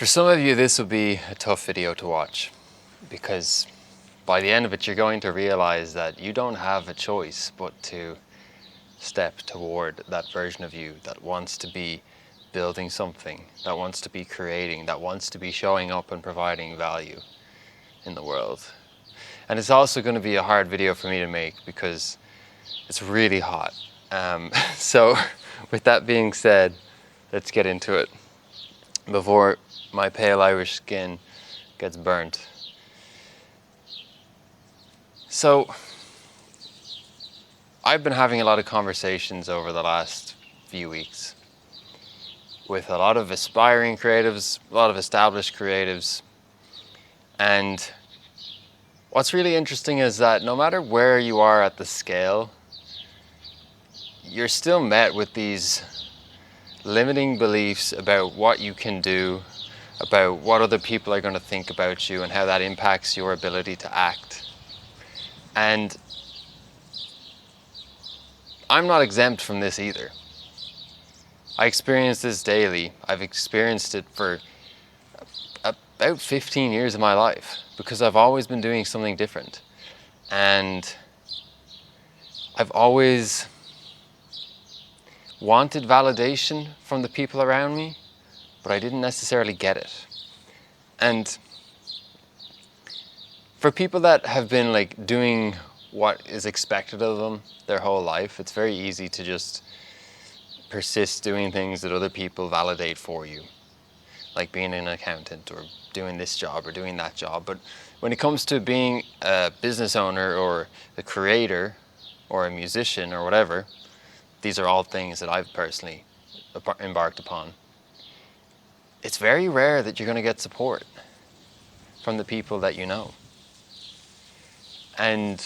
For some of you, this will be a tough video to watch because by the end of it, you're going to realize that you don't have a choice but to step toward that version of you that wants to be building something, that wants to be creating, that wants to be showing up and providing value in the world. And it's also going to be a hard video for me to make because it's really hot. So with that being said, let's get into it before my pale Irish skin gets burnt. So I've been having a lot of conversations over the last few weeks with a lot of aspiring creatives, a lot of established creatives. And what's really interesting is that no matter where you are at the scale, you're still met with these limiting beliefs about what you can do, about what other people are going to think about you and how that impacts your ability to act. And I'm not exempt from this either. I experience this daily. I've experienced it for about 15 years of my life because I've always been doing something different. And I've always wanted validation from the people around me, but I didn't necessarily get it. And for people that have been like doing what is expected of them their whole life, it's very easy to just persist doing things that other people validate for you, like being an accountant or doing this job or doing that job. But when it comes to being a business owner or a creator or a musician or whatever, these are all things that I've personally embarked upon. It's very rare that you're going to get support from the people that you know. And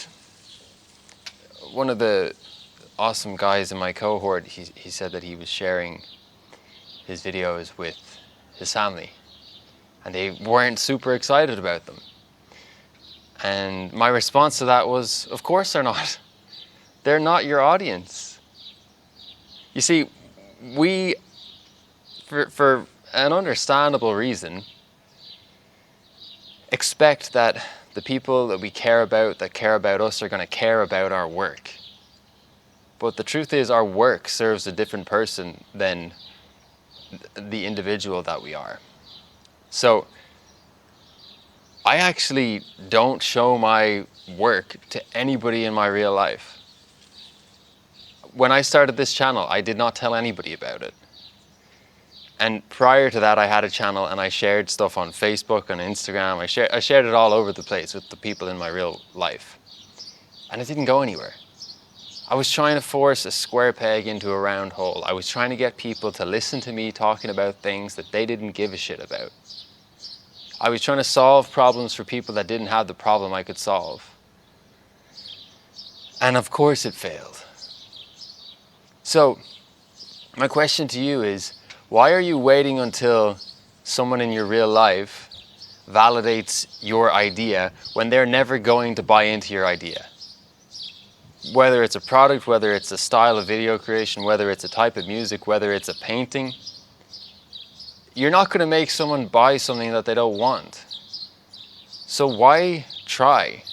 one of the awesome guys in my cohort, he said that he was sharing his videos with his family and they weren't super excited about them. And my response to that was, of course they're not. They're not your audience. You see, we, for an understandable reason, expect that the people that we care about, that care about us, are going to care about our work. But the truth is, our work serves a different person than the individual that we are. So I actually don't show my work to anybody in my real life. When I started this channel, I did not tell anybody about it. And prior to that, I had a channel and I shared stuff on Facebook and Instagram. I shared it all over the place with the people in my real life. And it didn't go anywhere. I was trying to force a square peg into a round hole. I was trying to get people to listen to me talking about things that they didn't give a shit about. I was trying to solve problems for people that didn't have the problem I could solve. And of course it failed. So, my question to you is, why are you waiting until someone in your real life validates your idea when they're never going to buy into your idea? Whether it's a product, whether it's a style of video creation, whether it's a type of music, whether it's a painting, you're not going to make someone buy something that they don't want. So why try?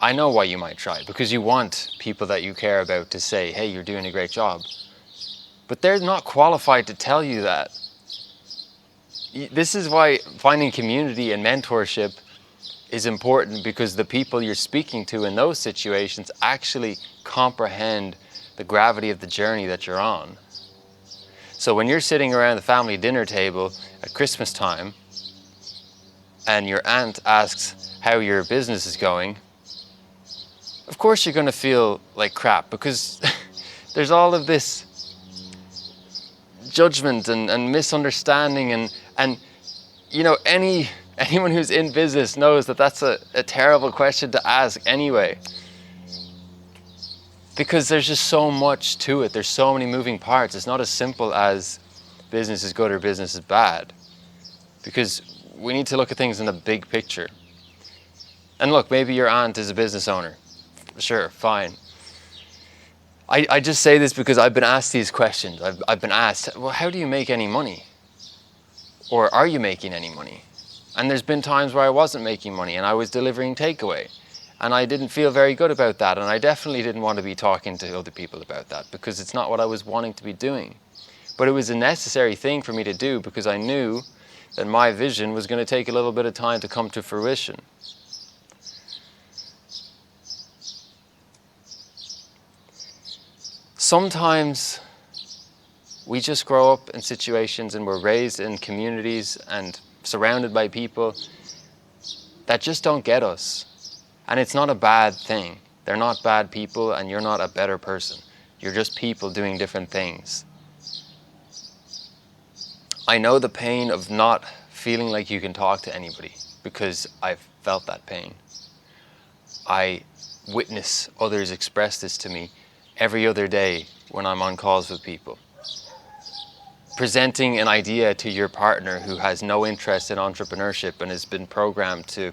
I know why you might try, because you want people that you care about to say, hey, you're doing a great job. But they're not qualified to tell you that. This is why finding community and mentorship is important, because the people you're speaking to in those situations actually comprehend the gravity of the journey that you're on. So when you're sitting around the family dinner table at Christmas time and your aunt asks how your business is going, of course you're going to feel like crap, because there's all of this judgment and misunderstanding and you know, anyone who's in business knows that that's a terrible question to ask anyway, because there's just so much to it. There's so many moving parts. It's not as simple as business is good or business is bad, because we need to look at things in the big picture. And look, maybe your aunt is a business owner. Sure, fine. I just say this because I've been asked these questions. I've been asked, well, how do you make any money? Or are you making any money? And there's been times where I wasn't making money and I was delivering takeaway. And I didn't feel very good about that. And I definitely didn't want to be talking to other people about that because it's not what I was wanting to be doing. But it was a necessary thing for me to do because I knew that my vision was going to take a little bit of time to come to fruition. Sometimes we just grow up in situations and we're raised in communities and surrounded by people that just don't get us. And it's not a bad thing. They're not bad people and you're not a better person. You're just people doing different things. I know the pain of not feeling like you can talk to anybody because I've felt that pain. I witness others express this to me every other day when I'm on calls with people. Presenting an idea to your partner who has no interest in entrepreneurship and has been programmed to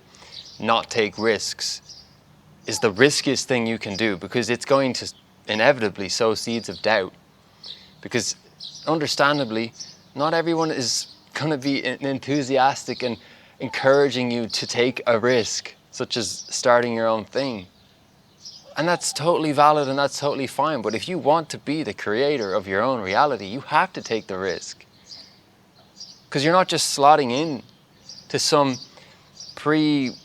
not take risks is the riskiest thing you can do because it's going to inevitably sow seeds of doubt. Because understandably, not everyone is going to be enthusiastic and encouraging you to take a risk, such as starting your own thing. And that's totally valid and that's totally fine. But if you want to be the creator of your own reality, you have to take the risk. Because you're not just slotting in to some pre-made.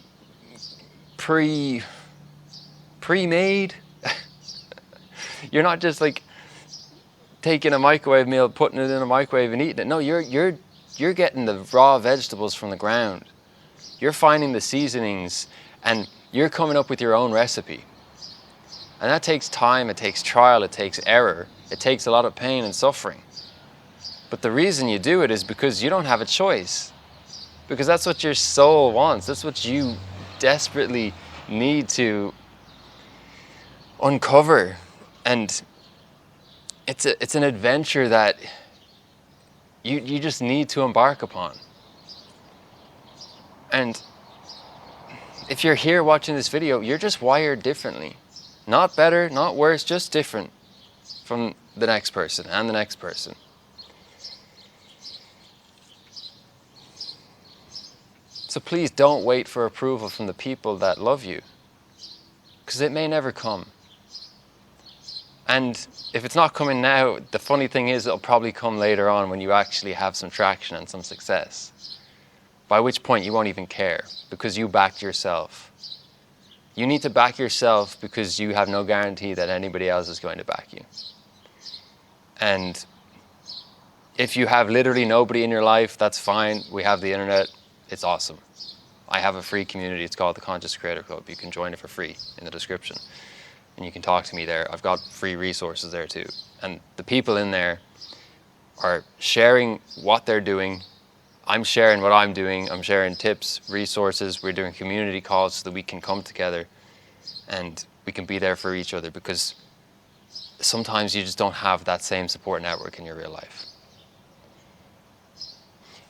You're not just like taking a microwave meal, putting it in a microwave and eating it. No, you're getting the raw vegetables from the ground. You're finding the seasonings and you're coming up with your own recipe. And that takes time, it takes trial, it takes error, it takes a lot of pain and suffering. But the reason you do it is because you don't have a choice. Because that's what your soul wants. That's what you desperately need to uncover. And it's an adventure that you just need to embark upon. And if you're here watching this video, you're just wired differently. Not better, not worse, just different from the next person and the next person. So please don't wait for approval from the people that love you, because it may never come. And if it's not coming now, the funny thing is it'll probably come later on when you actually have some traction and some success. By which point you won't even care, because you backed yourself. You need to back yourself because you have no guarantee that anybody else is going to back you. And if you have literally nobody in your life, that's fine. We have the internet. It's awesome. I have a free community. It's called the Conscious Creator Club. You can join it for free in the description. And you can talk to me there. I've got free resources there too. And the people in there are sharing what they're doing. I'm sharing what I'm doing. I'm sharing tips, resources. We're doing community calls so that we can come together and we can be there for each other, because sometimes you just don't have that same support network in your real life.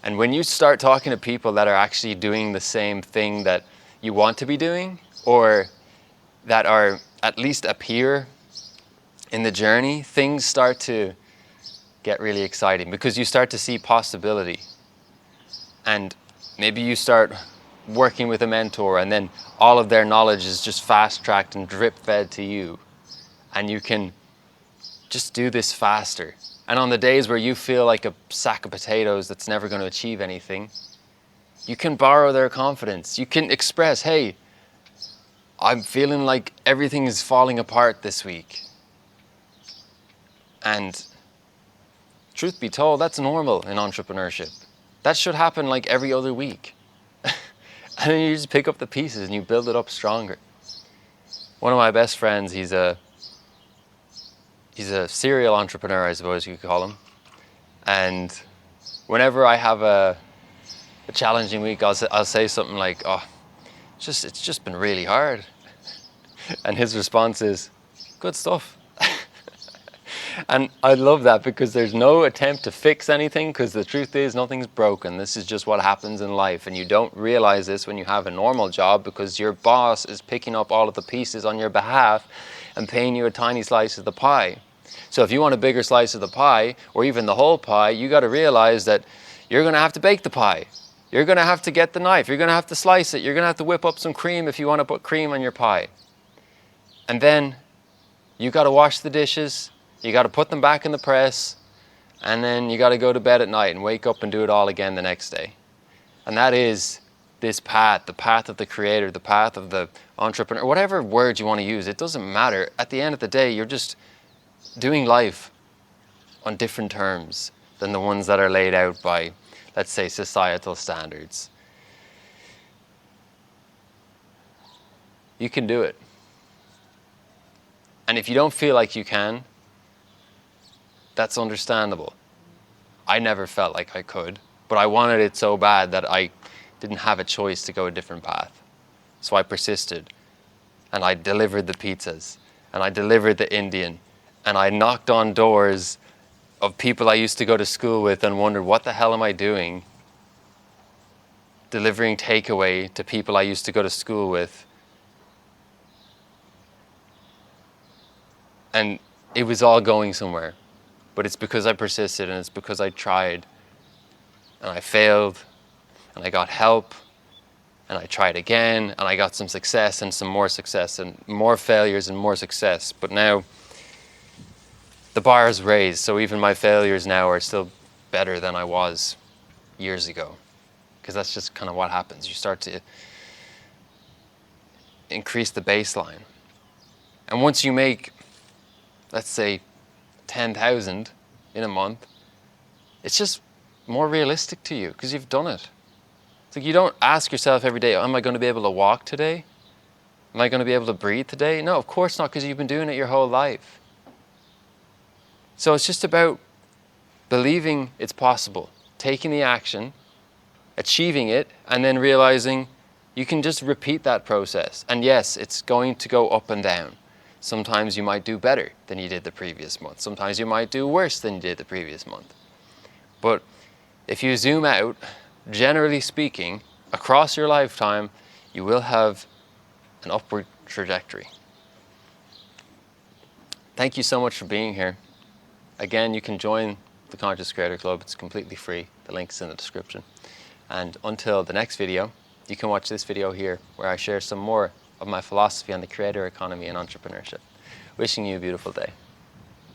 And when you start talking to people that are actually doing the same thing that you want to be doing, or that are at least appear in the journey, things start to get really exciting because you start to see possibility. And maybe you start working with a mentor and then all of their knowledge is just fast-tracked and drip-fed to you. And you can just do this faster. And on the days where you feel like a sack of potatoes that's never going to achieve anything, you can borrow their confidence. You can express, hey, I'm feeling like everything is falling apart this week. And truth be told, that's normal in entrepreneurship. That should happen like every other week. And then you just pick up the pieces and you build it up stronger. One of my best friends, he's a serial entrepreneur, I suppose you could call him. And whenever I have a challenging week, I'll say something like, oh, it's just been really hard. And his response is, good stuff. And I love that because there's no attempt to fix anything, because the truth is nothing's broken. This is just what happens in life. And you don't realize this when you have a normal job, because your boss is picking up all of the pieces on your behalf and paying you a tiny slice of the pie. So if you want a bigger slice of the pie, or even the whole pie, you got to realize that You're going to have to bake the pie. You're going to have to get the knife. You're going to have to slice it. You're going to have to whip up some cream if you want to put cream on your pie. And then you got to wash the dishes. You got to put them back in the press. And then you got to go to bed at night and wake up and do it all again the next day. And that is this path, the path of the creator, the path of the entrepreneur, whatever word you want to use. It doesn't matter. At the end of the day, you're just doing life on different terms than the ones that are laid out by, let's say, societal standards. You can do it. And if you don't feel like you can, that's understandable. I never felt like I could, but I wanted it so bad that I didn't have a choice to go a different path. So I persisted, and I delivered the pizzas, and I delivered the Indian, and I knocked on doors of people I used to go to school with and wondered, what the hell am I doing? Delivering takeaway to people I used to go to school with. And it was all going somewhere. But it's because I persisted, and it's because I tried. And I failed, and I got help, and I tried again, and I got some success and some more success and more failures and more success. But now the bar is raised, so even my failures now are still better than I was years ago. Because that's just kind of what happens. You start to increase the baseline. And once you make, let's say, 10,000 in a month, it's just more realistic to you because you've done it. It's like you don't ask yourself every day, am I going to be able to walk today? Am I going to be able to breathe today? No, of course not, because you've been doing it your whole life. So it's just about believing it's possible, taking the action, achieving it, and then realizing you can just repeat that process. And yes, it's going to go up and down. Sometimes you might do better than you did the previous month. Sometimes you might do worse than you did the previous month. But if you zoom out, generally speaking, across your lifetime, you will have an upward trajectory. Thank you so much for being here. Again, you can join the Conscious Creator Club. It's completely free. The link's in the description. And until the next video, you can watch this video here where I share some more of my philosophy on the creator economy and entrepreneurship. Wishing you a beautiful day.